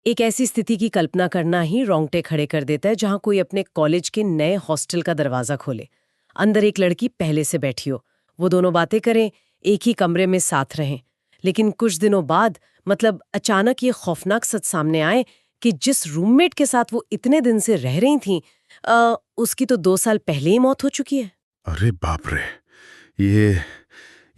एक ऐसी स्थिति की कल्पना करना ही रोंगटे खड़े कर देता है जहां कोई अपने कॉलेज के नए हॉस्टल का दरवाजा खोले। अंदर एक लड़की पहले से बैठी हो, वो दोनों बातें करें, एक ही कमरे में साथ रहें। लेकिन कुछ दिनों बाद अचानक ये खौफनाक सच सामने आए कि जिस रूममेट के साथ वो इतने दिन से रह रही थीं, उसकी तो 2 साल पहले ही मौत हो चुकी है। अरे बाप रे! ये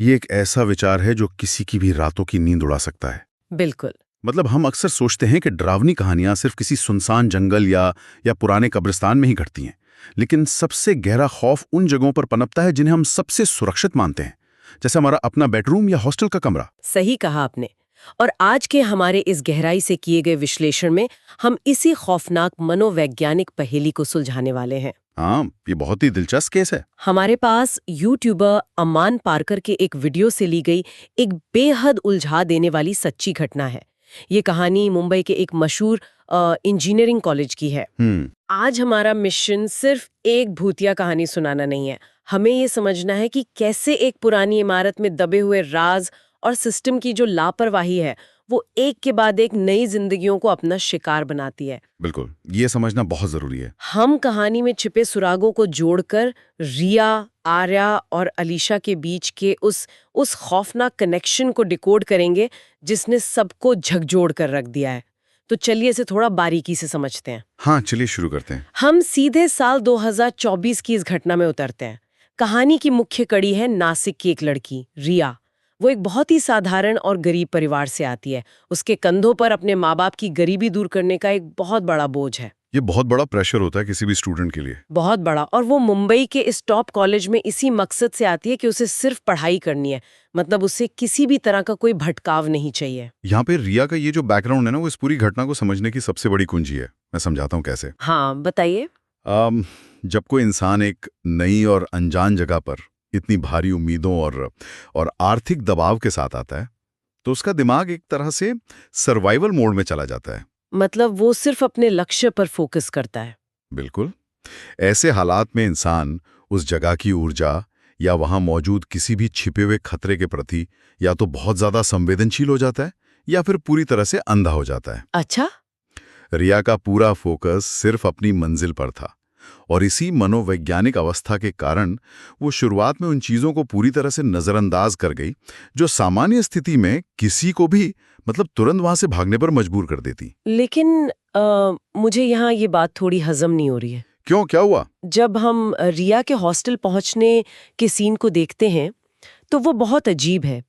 ये एक ऐसा विचार है जो किसी की भी रातों की नींद उड़ा सकता है। बिल्कुल। मतलब हम अक्सर सोचते हैं कि डरावनी कहानियां सिर्फ किसी सुनसान जंगल या पुराने कब्रिस्तान में ही घटती हैं, लेकिन सबसे गहरा खौफ उन जगहों पर पनपता है जिन्हें हम सबसे सुरक्षित मानते हैं, जैसे हमारा अपना बेडरूम या हॉस्टल का कमरा। सही कहा आपने। और आज के हमारे इस गहराई से किए गए विश्लेषण में हम इसी खौफनाक मनोवैज्ञानिक पहेली को सुलझाने वाले हैं। हाँ, ये बहुत ही दिलचस्प केस है। हमारे पास यूट्यूबर अमान पारकर के एक वीडियो से ली गई एक बेहद उलझा देने वाली सच्ची घटना है। ये कहानी मुंबई के एक मशहूर इंजीनियरिंग कॉलेज की है। आज हमारा मिशन सिर्फ एक भूतिया कहानी सुनाना नहीं है, हमें ये समझना है कि कैसे एक पुरानी इमारत में दबे हुए राज और सिस्टम की जो लापरवाही है वो एक के बाद एक नई जिंदगियों को अपना शिकार बनाती है। बिल्कुल, ये समझना बहुत जरूरी है। हम कहानी में छिपे सुरागों को जोड़कर रिया, आर्या और अलीशा के बीच के उस खौफनाक कनेक्शन को डिकोड करेंगे जिसने सबको झकझोर कर रख दिया है। तो चलिए इसे थोड़ा बारीकी से समझते हैं। हाँ, चलिए शुरू करते हैं। हम सीधे साल 2024 की इस घटना में उतरते हैं। कहानी की मुख्य कड़ी है नासिक की एक लड़की रिया। वो एक बहुत ही साधारण और गरीब परिवार से आती है। उसके कंधों पर अपने माँ बाप की गरीबी दूर करने का एक बहुत बड़ा बोझ है। ये बहुत बड़ा प्रेशर होता है किसी भी स्टूडेंट के लिए। बहुत बड़ा। और वो मुंबई के इस टॉप कॉलेज में इसी मकसद से आती है कि उसे सिर्फ पढ़ाई करनी है, मतलब उसे किसी भी तरह का कोई भटकाव नहीं चाहिए। यहाँ पे रिया का ये जो बैकग्राउंड है ना, वो इस पूरी घटना को समझने की सबसे बड़ी कुंजी है। मैं समझाता हूँ कैसे। हाँ, बताइए। जब कोई इंसान एक नई और अनजान जगह पर इतनी भारी उम्मीदों और आर्थिक दबाव के साथ आता है, तो उसका दिमाग एक तरह से सर्वाइवल मोड में चला जाता है। मतलब वो सिर्फ अपने लक्ष्य पर फोकस करता है। बिल्कुल। ऐसे हालात में इंसान उस जगह की ऊर्जा या वहां मौजूद किसी भी छिपे हुए खतरे के प्रति या तो बहुत ज्यादा संवेदनशील हो जाता है या फिर पूरी तरह से अंधा हो जाता है। अच्छा। रिया का पूरा फोकस सिर्फ अपनी मंजिल पर था, और इसी मनोवैज्ञानिक अवस्था के कारण वो शुरुआत में उन चीजों को पूरी तरह से नजरअंदाज कर गई जो सामान्य स्थिति में किसी को भी तुरंत वहां से भागने पर मजबूर कर देती। लेकिन मुझे यहाँ ये बात थोड़ी हजम नहीं हो रही है। क्यों, क्या हुआ? जब हम रिया के हॉस्टल पहुंचने के सीन को देखते हैं तो वो बहुत अजीब है।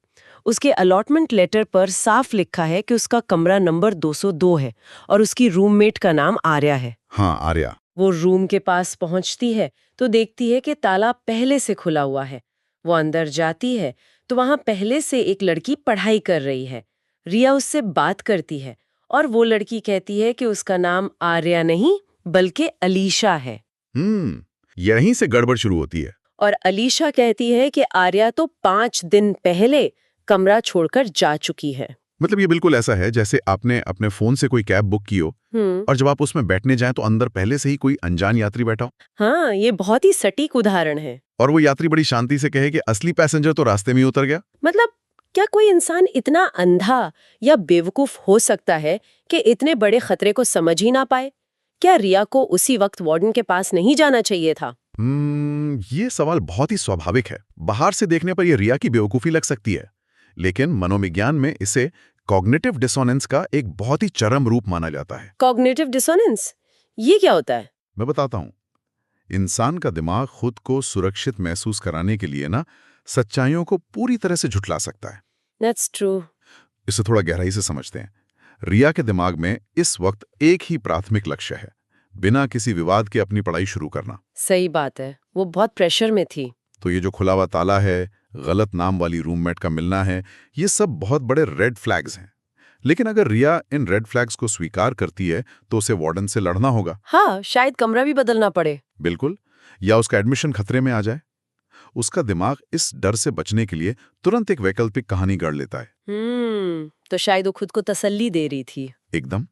उसके अलॉटमेंट लेटर पर साफ लिखा है कि उसका कमरा नंबर 202 है और उसकी रूममेट का नाम आर्या है। हाँ, आर्या। वो रूम के पास पहुंचती है तो देखती है कि ताला पहले से खुला हुआ है। वो अंदर जाती है तो वहां पहले से एक लड़की पढ़ाई कर रही है। रिया उससे बात करती है और वो लड़की कहती है कि उसका नाम आर्या नहीं बल्कि अलीशा है। यहीं से गड़बड़ शुरू होती है। और अलीशा कहती है कि आर्या तो 5 दिन पहले कमरा छोड़कर जा चुकी है। मतलब ये बिल्कुल ऐसा है जैसे आपने अपने फोन से कोई कैब बुक की हो और जब आप उसमें बैठने जाएं तो अंदर पहले से ही कोई अनजान यात्री बैठा हो। हाँ, ये बहुत ही सटीक उदाहरण है। और वो यात्री बड़ी शांति से कहे कि असली पैसेंजर तो रास्ते में ही उतर गया। मतलब क्या कोई इंसान इतना अंधा या बेवकूफ हो सकता है कि इतने बड़े खतरे को समझ ही ना पाए? क्या रिया को उसी वक्त वार्डन के पास नहीं जाना चाहिए था? ये सवाल बहुत ही स्वाभाविक है। बाहर से देखने पर यह रिया की बेवकूफी लग सकती है, लेकिन मनोविज्ञान में इसे कॉग्निटिव डिसोनेंस का एक बहुत ही चरम रूप माना जाता है। Cognitive dissonance? ये क्या होता है? मैं बताता हूँ। इंसान का दिमाग खुद को सुरक्षित महसूस कराने के लिए सच्चाइयों को पूरी तरह से झुठला सकता है। That's true. इसे थोड़ा गहराई से समझते हैं। रिया के दिमाग में इस वक्त एक ही प्राथमिक लक्ष्य है, बिना किसी विवाद के अपनी पढ़ाई शुरू करना। सही बात है, वो बहुत प्रेशर में थी। तो ये जो खुला हुआ ताला है, गलत नाम वाली रूममेट का मिलना है, ये सब बहुत बड़े रेड फ्लैग्स हैं। लेकिन अगर रिया इन रेड फ्लैग्स को स्वीकार करती है तो उसे वार्डन से लड़ना होगा। हाँ, शायद कमरा भी बदलना पड़े। बिल्कुल। या उसका एडमिशन खतरे में आ जाए। उसका दिमाग इस डर से बचने के लिए तुरंत एक वैकल्पिक कहानी गढ़ लेता है। तो शायद वो खुद को तसल्ली दे रही थी। एकदम।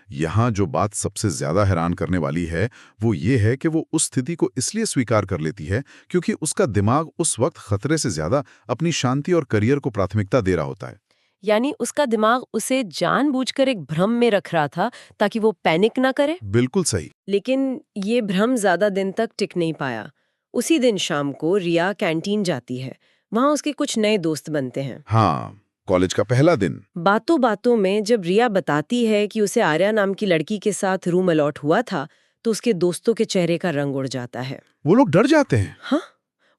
यहाँ जो बात सबसे ज्यादा हैरान करने वाली है वो ये है कि वो उस स्थिति को इसलिए स्वीकार कर लेती है क्योंकि उसका दिमाग उस वक्त खतरे से ज्यादा अपनी शांति और करियर को प्राथमिकता दे रहा होता है। यानी उसका दिमाग उसे जानबूझकर एक भ्रम में रख रहा था ताकि वो पैनिक ना करे। बिल्कुल सही। लेकिन ये भ्रम ज्यादा दिन तक टिक नहीं पाया। उसी दिन शाम को रिया कैंटीन जाती है। वहां उसके कुछ नए दोस्त बनते हैं। हाँ, कॉलेज का पहला दिन। बातों बातों में जब रिया बताती है कि उसे आर्या नाम की लड़की के साथ रूम अलॉट हुआ था, तो उसके दोस्तों के चेहरे का रंग उड़ जाता है। वो लोग डर जाते हैं। हाँ,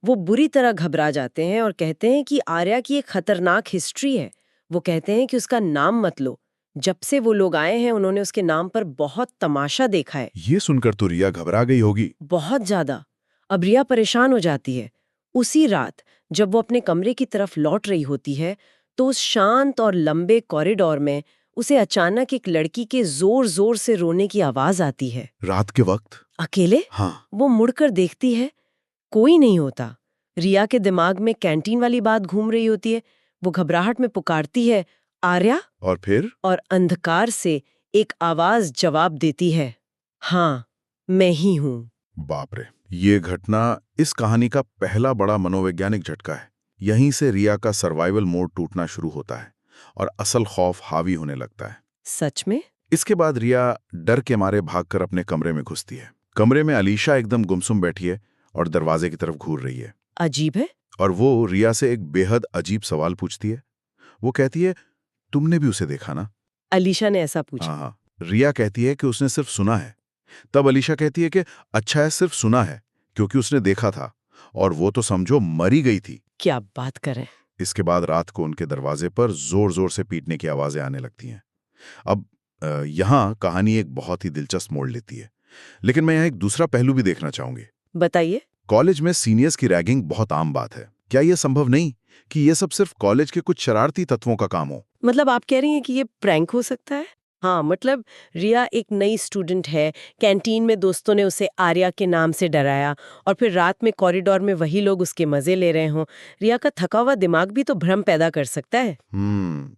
वो बुरी तरह घबरा जाते हैं और कहते हैं कि आर्या की एक खतरनाक हिस्ट्री है। वो कहते हैं कि उसका नाम मत लो। जब से वो लोग आए हैं उन्होंने उसके नाम पर बहुत तमाशा देखा है। ये सुनकर तो रिया घबरा गई होगी। बहुत ज्यादा। अब रिया परेशान हो जाती है। उसी रात जब वो अपने कमरे की तरफ लौट रही होती है, तो उस शांत और लंबे कॉरिडोर में उसे अचानक एक लड़की के जोर जोर से रोने की आवाज आती है। रात के वक्त? अकेले? हाँ। वो मुड़कर देखती है, कोई नहीं होता। रिया के दिमाग में कैंटीन वाली बात घूम रही होती है। वो घबराहट में पुकारती है, आर्या। और फिर? और अंधकार से एक आवाज जवाब देती है, हाँ, मैं ही हूं। बाप रे, ये घटना इस कहानी का पहला बड़ा मनोवैज्ञानिक झटका है। यहीं से रिया का सर्वाइवल मोड टूटना शुरू होता है और असल खौफ हावी होने लगता है। सच में? इसके बाद रिया डर के मारे भागकर अपने कमरे में घुसती है। कमरे में अलीशा एकदम गुमसुम बैठी है और दरवाजे की तरफ घूर रही है। अजीब है। और वो रिया से एक बेहद अजीब सवाल पूछती है। वो कहती है, तुमने भी उसे देखा ना? अलीशा ने ऐसा पूछा। हाँ। रिया कहती है कि उसने सिर्फ सुना है। तब अलीशा कहती है कि अच्छा है, सिर्फ सुना है, क्योंकि उसने देखा था और वो तो समझो मरी गई थी। क्या बात करें। इसके बाद रात को उनके दरवाजे पर जोर जोर से पीटने की आवाजें आने लगती हैं। अब यहाँ कहानी एक बहुत ही दिलचस्प मोड़ लेती है, लेकिन मैं यहाँ एक दूसरा पहलू भी देखना चाहूंगी। बताइए। कॉलेज में सीनियर्स की रैगिंग बहुत आम बात है। क्या यह संभव नहीं कि यह सब सिर्फ कॉलेज के कुछ शरारती तत्वों का काम हो? मतलब आप कह रही हैं कि ये प्रैंक हो सकता है? हाँ, मतलब रिया एक नई स्टूडेंट है। कैंटीन में दोस्तों ने उसे आर्या के नाम से डराया और फिर रात में कॉरिडोर में वही लोग उसके मजे ले रहे हों। रिया का थका हुआ दिमाग भी तो भ्रम पैदा कर सकता है।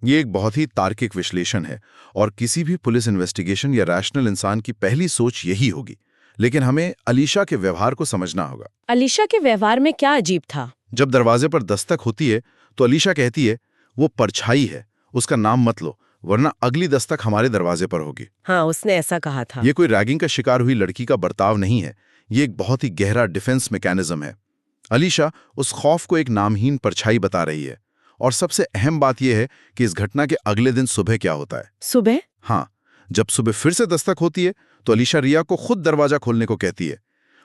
ये एक बहुत ही तार्किक विश्लेषण है और किसी भी पुलिस इन्वेस्टिगेशन या रैशनल इंसान की पहली सोच यही होगी। लेकिन हमें अलीशा के व्यवहार को समझना होगा। अलीशा के व्यवहार में क्या अजीब था? जब दरवाजे पर दस्तक होती है तो अलीशा कहती है, वो परछाई है, उसका नाम मत लो, वरना अगली दस्तक हमारे दरवाजे पर होगी। हाँ, उसने ऐसा कहा था। ये कोई रैगिंग का शिकार हुई लड़की का बर्ताव नहीं है। ये एक बहुत ही गहरा डिफेंस मैकेनिज्म है। अलीशा उस खौफ को एक नामहीन परछाई बता रही है। और सबसे अहम बात यह है कि इस घटना के अगले दिन सुबह क्या होता है। सुबह? हाँ, जब सुबह फिर से दस्तक होती है तो अलीशा रिया को खुद दरवाजा खोलने को कहती है।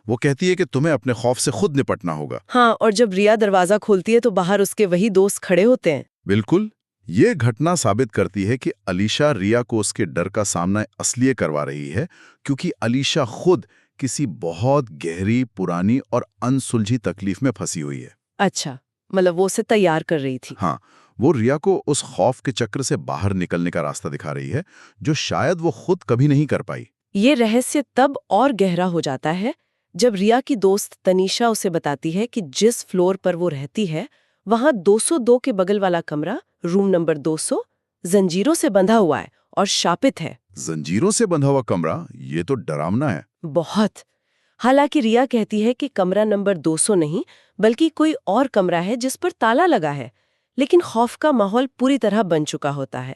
वो कहती है कि तुम्हें अपने खौफ से खुद निपटना होगा। हाँ, और जब रिया दरवाजा खोलती है तो बाहर उसके वही दोस्त खड़े होते हैं। बिल्कुल। ये घटना साबित करती है कि अलीशा रिया को उसके डर का सामना इसलिए करवा रही है क्योंकि अलीशा खुद किसी बहुत गहरी, पुरानी और अनसुलझी तकलीफ में फंसी हुई है। अच्छा, मतलब वो उसे तैयार कर रही थी। हाँ, वो रिया को उस खौफ के चक्र से बाहर निकलने का रास्ता दिखा रही है जो शायद वो खुद कभी नहीं कर पाई। ये रहस्य तब और गहरा हो जाता है जब रिया की दोस्त तनीषा उसे बताती है कि जिस फ्लोर पर वो रहती है वहां 202 के बगल वाला कमरा, रूम नंबर 200, जंजीरों से बंधा हुआ है और शापित है। जंजीरों से बंधा हुआ कमरा? ये तो डरावना है। बहुत। हालांकि रिया कहती है कि कमरा नंबर 200 नहीं बल्कि कोई और कमरा है जिस पर ताला लगा है, लेकिन खौफ का माहौल पूरी तरह बन चुका होता है।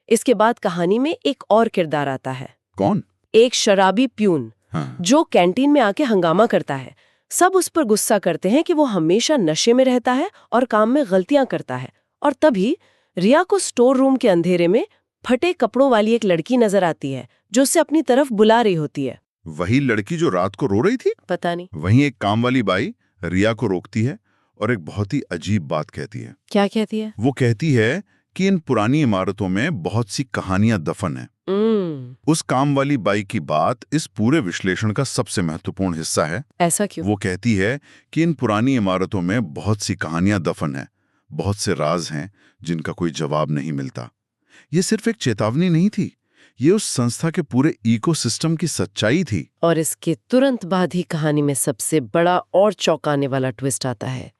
इसके बाद कहानी में एक और किरदार आता है। कौन? एक शराबी प्यून। हाँ। जो कैंटीन में आके हंगामा करता है। सब उस पर गुस्सा करते हैं कि वो हमेशा नशे में रहता है और काम में गलतियां करता है। और तभी रिया को स्टोर रूम के अंधेरे में फटे कपड़ों वाली एक लड़की नजर आती है जो उसे अपनी तरफ बुला रही होती है। वही लड़की जो रात को रो रही थी? पता नहीं। वहीं एक काम वाली बाई रिया को रोकती है और एक बहुत ही अजीब बात कहती है। क्या कहती है? वो कहती है कि इन पुरानी इमारतों में बहुत सी कहानियां दफन हैं। उस काम वाली बाई की बात इस पूरे विश्लेषण का सबसे महत्वपूर्ण हिस्सा है। ऐसा क्यों? वो कहती है कि इन पुरानी इमारतों में बहुत सी कहानियां दफन हैं, बहुत से राज हैं जिनका कोई जवाब नहीं मिलता। ये सिर्फ एक चेतावनी नहीं थी, ये उस संस्था के पूरे इकोसिस्टम की सच्चाई थी। और इसके तुरंत बाद ही कहानी में सबसे बड़ा और चौंकाने वाला ट्विस्ट आता है।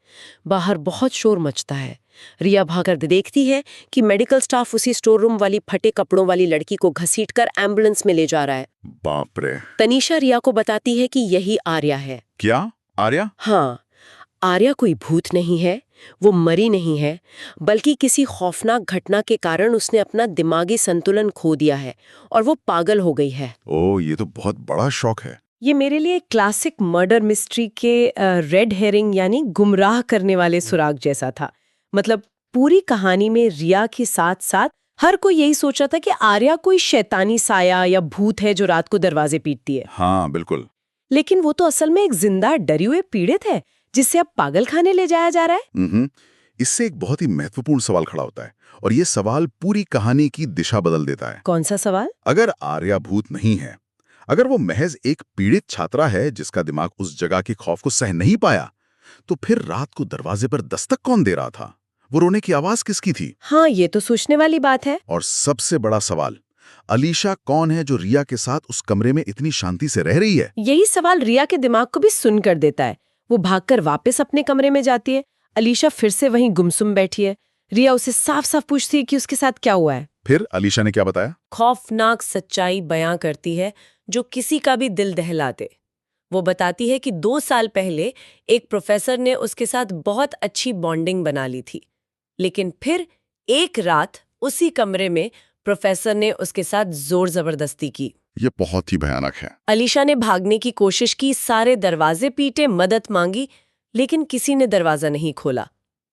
बाहर बहुत शोर मचता है। रिया भागकर देखती है कि मेडिकल स्टाफ उसी स्टोर रूम वाली फटे कपड़ों वाली लड़की को घसीटकर एम्बुलेंस में ले जा रहा है। बाप रे। तनीषा रिया को बताती है कि यही आर्या है। क्या? आर्या? हाँ, आर्या कोई भूत नहीं है, वो मरी नहीं है, बल्कि किसी खौफनाक घटना के कारण उसने अपना दिमागी संतुलन खो दिया है और वो पागल हो गई है। ओह, ये तो बहुत बड़ा शौक है। ये मेरे लिए क्लासिक मर्डर मिस्ट्री के रेड हेरिंग यानी गुमराह करने वाले सुराग जैसा था। मतलब पूरी कहानी में रिया के साथ साथ हर कोई यही सोचा था कि आर्या कोई शैतानी साया या भूत है जो रात को दरवाजे पीटती है। हाँ, बिल्कुल। लेकिन वो तो असल में एक जिंदा डरे हुए पीड़ित है जिससे अब पागल खाने ले जाया जा रहा है। इससे एक बहुत ही महत्वपूर्ण सवाल खड़ा होता है और ये सवाल पूरी कहानी की दिशा बदल देता है। कौन सा सवाल? अगर आर्या भूत नहीं है, अगर वो महज एक पीड़ित छात्रा है जिसका दिमाग उस जगह के खौफ को सह नहीं पाया, तो फिर रात को दरवाजे पर दस्तक कौन दे रहा था? वो रोने की आवाज किसकी थी? हाँ, ये तो सोचने वाली बात है। और सबसे बड़ा सवाल, अलीशा कौन है जो रिया के साथ उस कमरे में इतनी शांति से रह रही है? यही सवाल रिया के दिमाग को भी सुन कर देता है। वो भागकर वापस अपने कमरे में जाती है। अलीशा फिर से वहीं गुमसुम बैठी है। रिया उसे साफ साफ पूछती है कि उसके साथ क्या हुआ है। फिर अलीशा ने क्या बताया? खौफनाक सच्चाई बयां करती है जो किसी का भी दिल दहला दे। वो बताती है कि 2 साल पहले एक प्रोफेसर ने उसके साथ बहुत अच्छी बॉन्डिंग बना ली थी, लेकिन फिर एक रात उसी कमरे में प्रोफेसर ने उसके साथ जोर जबरदस्ती की। ये बहुत ही भयानक है। अलीशा ने भागने की कोशिश की, सारे दरवाजे पीटे, मदद मांगी, लेकिन किसी ने दरवाजा नहीं खोला।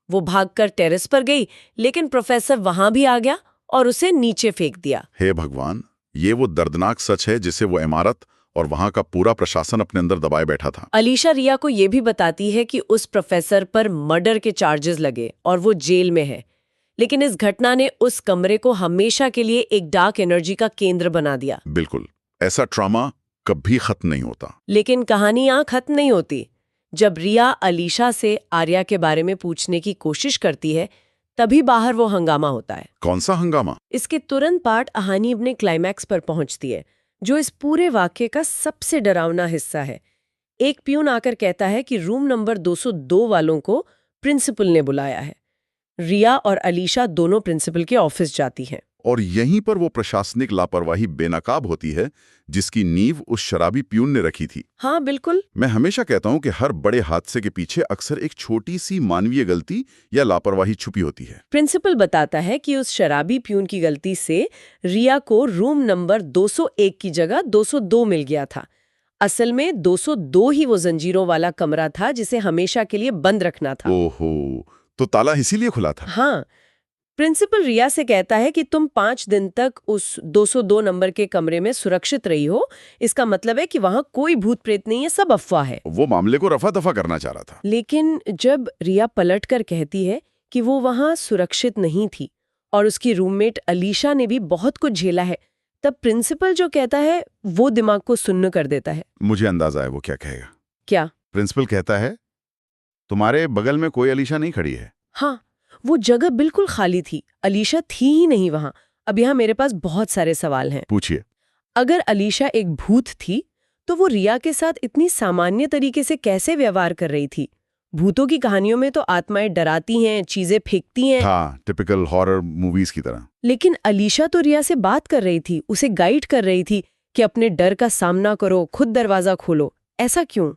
वो भागकर टेरेस पर गई, लेकिन प्रोफेसर वहां भी आ गया और उसे नीचे फेंक दिया। हे भगवान, ये वो दर्दनाक सच है जिसे वो इमारत और वहां का पूरा प्रशासन अपने अंदर दबाए बैठा था। अलीशा रिया को ये भी बताती है कि उस प्रोफेसर पर मर्डर के चार्जेस लगे और वो जेल में है, लेकिन इस घटना ने उस कमरे को हमेशा के लिए एक डार्क एनर्जी का केंद्र बना दिया। बिल्कुल, ऐसा ट्रॉमा कभी खत्म नहीं होता। लेकिन कहानी यहाँ खत्म नहीं होती। जब रिया अलीशा से आर्या के बारे में पूछने की कोशिश करती है, तभी बाहर वो हंगामा होता है। कौन सा हंगामा? इसके तुरंत बाद कहानी अपने क्लाइमैक्स पर पहुंचती है, जो इस पूरे वाक्य का सबसे डरावना हिस्सा है। एक प्यून आकर कहता है कि रूम नंबर 202 वालों को प्रिंसिपल ने बुलाया है। रिया और अलीशा दोनों प्रिंसिपल के ऑफिस जाती हैं। और यहीं पर वो प्रशासनिक लापरवाही बेनकाब होती है जिसकी नींव उस शराबी प्यून ने रखी थी। हाँ, बिल्कुल। मैं हमेशा कहता हूं कि हर बड़े हादसे के पीछे अक्सर एक छोटी सी मानवीय गलती या लापरवाही छुपी होती है। प्रिंसिपल बताता है कि उस शराबी प्यून की गलती से रिया को रूम नंबर 201 की जगह 202 मिल गया था। असल में 202 ही वो जंजीरों वाला कमरा था जिसे हमेशा के लिए बंद रखना था। ओहो, तो ताला इसीलिए खुला था? हाँ, प्रिंसिपल रिया से कहता है कि तुम 5 दिन तक उस 202 नंबर के कमरे में सुरक्षित रही हो। इसका मतलब है कि वहां कोई भूत प्रेत नहीं है, सब अफवाह है। वो मामले को रफा दफा करना चाह रहा था। लेकिन जब रिया पलटकर कहती है कि वो वहां सुरक्षित नहीं थी और उसकी रूममेट अलीशा ने भी बहुत कुछ झेला है, तब प्रिंसिपल जो कहता है वो दिमाग को सुन्न कर देता है। मुझे अंदाजा है वो क्या कहेगा। क्या? प्रिंसिपल कहता है, तुम्हारे बगल में कोई अलीशा नहीं खड़ी है। हाँ, वो जगह बिल्कुल खाली थी, अलीशा थी ही नहीं वहां। अब यहाँ मेरे पास बहुत सारे सवाल हैं। पूछिए। अगर अलीशा एक भूत थी, तो वो रिया के साथ इतनी सामान्य तरीके से कैसे व्यवहार कर रही थी? भूतों की कहानियों में तो आत्माएं डराती हैं, चीजें फेंकती हैं। हाँ, टिपिकल हॉरर मूवीज की तरह। लेकिन अलीशा तो रिया से बात कर रही थी, उसे गाइड कर रही थी कि अपने डर का सामना करो, खुद दरवाजा खोलो। ऐसा क्यों?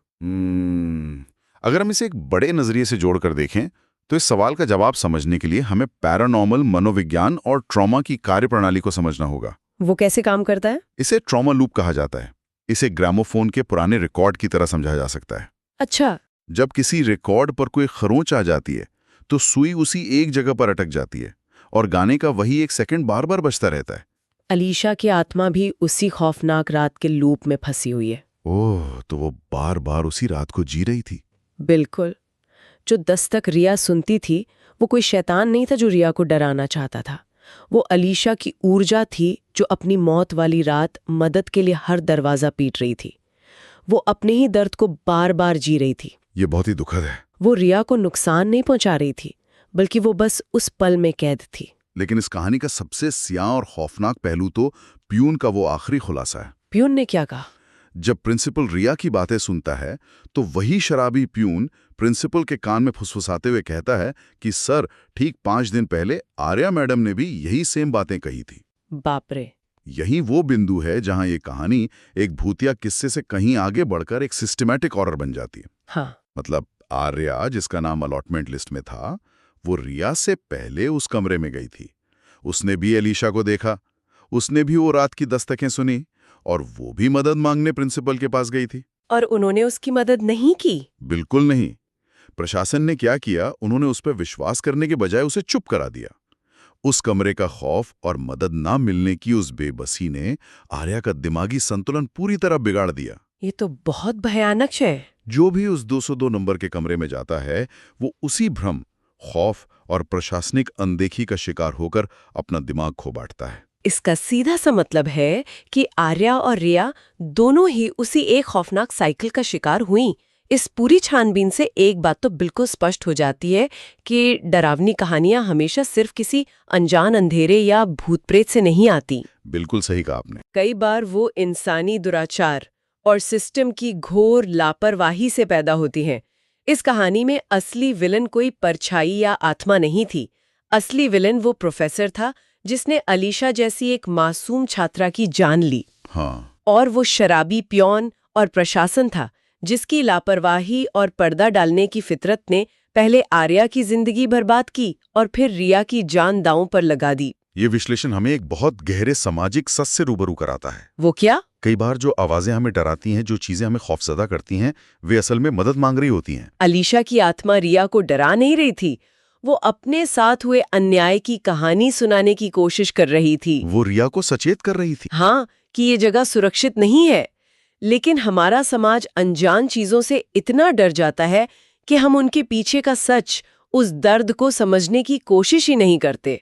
अगर हम इसे एक बड़े नजरिए से जोड़कर देखें तो इस सवाल का जवाब समझने के लिए हमें पैरानॉर्मल मनोविज्ञान और ट्रॉमा की कार्यप्रणाली को समझना होगा। वो कैसे काम करता है? इसे ट्रॉमा लूप कहा जाता है। इसे ग्रामोफोन के पुराने रिकॉर्ड की तरह समझा जा सकता है। अच्छा। जब किसी रिकॉर्ड पर कोई खरोंच आ जाती है तो सुई उसी एक जगह पर अटक जाती है और गाने का वही 1 सेकंड बार बार बजता रहता है। अलीशा की आत्मा भी उसी खौफनाक रात के लूप में फंसी हुई है। ओह, तो वो बार बार उसी रात को जी रही थी। बिल्कुल। जो दस्तक रिया सुनती थी वो कोई शैतान नहीं था जो रिया को डराना चाहता था। वो अलीशा की ऊर्जा थी जो अपनी मौत वाली रात मदद के लिए हर दरवाजा पीट रही थी। वो अपने ही दर्द को बार बार जी रही थी। ये बहुत ही दुखद है। वो रिया को नुकसान नहीं पहुंचा रही थी, बल्कि वो बस उस पल में कैद थी। लेकिन इस कहानी का सबसे स्याह और खौफनाक पहलू तो प्यून का वो आखिरी खुलासा है। प्यून ने क्या कहा? जब प्रिंसिपल रिया की बातें सुनता है तो वही शराबी प्यून प्रिंसिपल के कान में फुसफुसाते हुए कहता है कि सर, ठीक 5 दिन पहले आर्या मैडम ने भी यही सेम बातें कही थी। बाप रे। यही वो बिंदु है जहां ये कहानी एक भूतिया किस्से से कहीं आगे बढ़कर एक सिस्टमैटिक हॉरर बन जाती है। हाँ। मतलब आर्या, जिसका नाम अलॉटमेंट लिस्ट में था, वो रिया से पहले उस कमरे में गई थी। उसने भी अलीशा को देखा, उसने भी वो रात की दस्तकें सुनी और वो भी मदद मांगने प्रिंसिपल के पास गई थी। और उन्होंने उसकी मदद नहीं की? बिल्कुल नहीं। प्रशासन ने क्या किया, उन्होंने उस पर विश्वास करने के बजाय उसे चुप करा दिया। उस कमरे का खौफ और मदद ना मिलने की उस बेबसी ने आर्या का दिमागी संतुलन पूरी तरह बिगाड़ दिया। ये तो बहुत भयानक है। जो भी उस 202 नंबर के कमरे में जाता है, वो उसी भ्रम, खौफ और प्रशासनिक अनदेखी का शिकार होकर अपना दिमाग खो बैठता है। इसका सीधा सा मतलब है कि आर्या और रिया दोनों ही उसी एक खौफनाक साइकिल का शिकार हुई। इस पूरी छानबीन से एक बात तो बिल्कुल स्पष्ट हो जाती है कि डरावनी कहानियां हमेशा सिर्फ किसी अनजान अंधेरे या भूत प्रेत से नहीं आती। बिल्कुल सही कहा आपने। कई बार वो इंसानी दुराचार और सिस्टम की घोर लापरवाही से पैदा होती हैं। इस कहानी में असली विलन कोई परछाई या आत्मा नहीं थी। असली विलन वो प्रोफेसर था जिसने अलीशा जैसी एक मासूम छात्रा की जान ली। हाँ, और वो शराबी पियोन और प्रशासन था जिसकी लापरवाही और पर्दा डालने की फितरत ने पहले आर्या की जिंदगी बर्बाद की और फिर रिया की जान दांव पर लगा दी। ये विश्लेषण हमें एक बहुत गहरे सामाजिक सच से रूबरू कराता है। वो क्या? कई बार जो आवाजें हमें डराती हैं, जो चीजें हमें खौफजदा करती हैं, वे असल में मदद मांग रही होती हैं। अलीशा की आत्मा रिया को डरा नहीं रही थी, वो अपने साथ हुए अन्याय की कहानी सुनाने की कोशिश कर रही थी। वो रिया को सचेत कर रही थी। हाँ, कि ये जगह सुरक्षित नहीं है। लेकिन हमारा समाज अनजान चीजों से इतना डर जाता है कि हम उनके पीछे का सच, उस दर्द को समझने की कोशिश ही नहीं करते।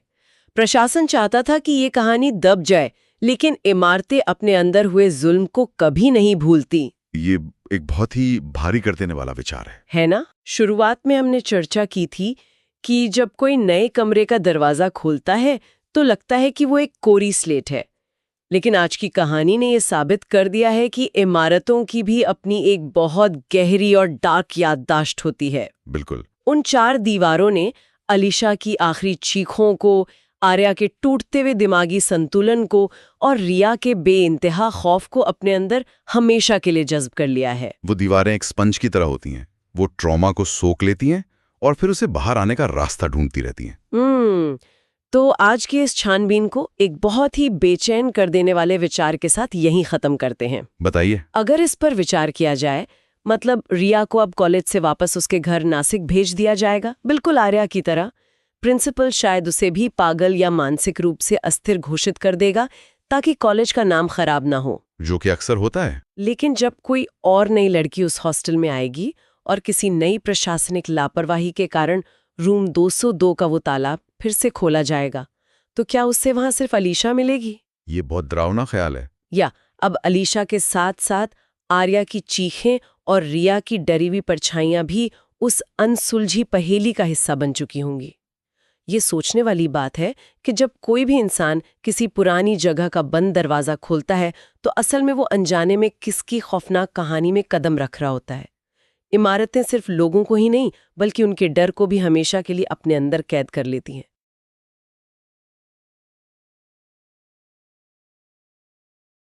प्रशासन चाहता था कि ये कहानी दब जाए, लेकिन इमारतें अपने अंदर हुए जुल्म को कभी नहीं भूलती। ये एक बहुत ही भारी कर देने वाला विचार है ना? शुरुआत में हमने चर्चा की थी कि जब कोई नए कमरे का दरवाजा खोलता है तो लगता है कि वो एक कोरी स्लेट है। लेकिन आज की कहानी ने ये साबित कर दिया है कि इमारतों की भी अपनी एक बहुत गहरी और डार्क याददाश्त होती है। बिल्कुल। उन 4 दीवारों ने अलीशा की आखिरी चीखों को, आर्या के टूटते हुए दिमागी संतुलन को और रिया के बेइंतहा खौफ को अपने अंदर हमेशा के लिए जज्ब कर लिया है। वो दीवारें एक स्पंज की तरह होती हैं। वो ट्रॉमा को सोख लेती हैं और फिर उसे बाहर आने का रास्ता ढूंढती रहती हैं। तो आज के इस छानबीन को एक बहुत ही बेचैन कर देने वाले विचार के साथ यहीं खत्म करते हैं। बताइए। अगर इस पर विचार किया जाए, मतलब रिया को अब कॉलेज से वापस उसके घर नासिक भेज दिया जाएगा, बिल्कुल आर्या की तरह। प्रिंसिपल शायद उसे भी पागल या मानसिक रूप से अस्थिर घोषित कर देगा ताकि कॉलेज का नाम खराब ना हो, जो कि अक्सर होता है। लेकिन जब कोई और नई लड़की उस हॉस्टल में आएगी और किसी नई प्रशासनिक लापरवाही के कारण रूम 202 का वो ताला फिर से खोला जाएगा, तो क्या उससे वहां सिर्फ अलीशा मिलेगी? ये बहुत डरावना ख्याल है। या अब अलीशा के साथ साथ आर्या की चीखें और रिया की डरी हुई परछाइयां भी उस अनसुलझी पहेली का हिस्सा बन चुकी होंगी। ये सोचने वाली बात है कि जब कोई भी इंसान किसी पुरानी जगह का बंद दरवाजा खोलता है तो असल में वो अनजाने में किसकी खौफनाक कहानी में कदम रख रहा होता है। इमारतें सिर्फ लोगों को ही नहीं बल्कि उनके डर को भी हमेशा के लिए अपने अंदर कैद कर लेती हैं।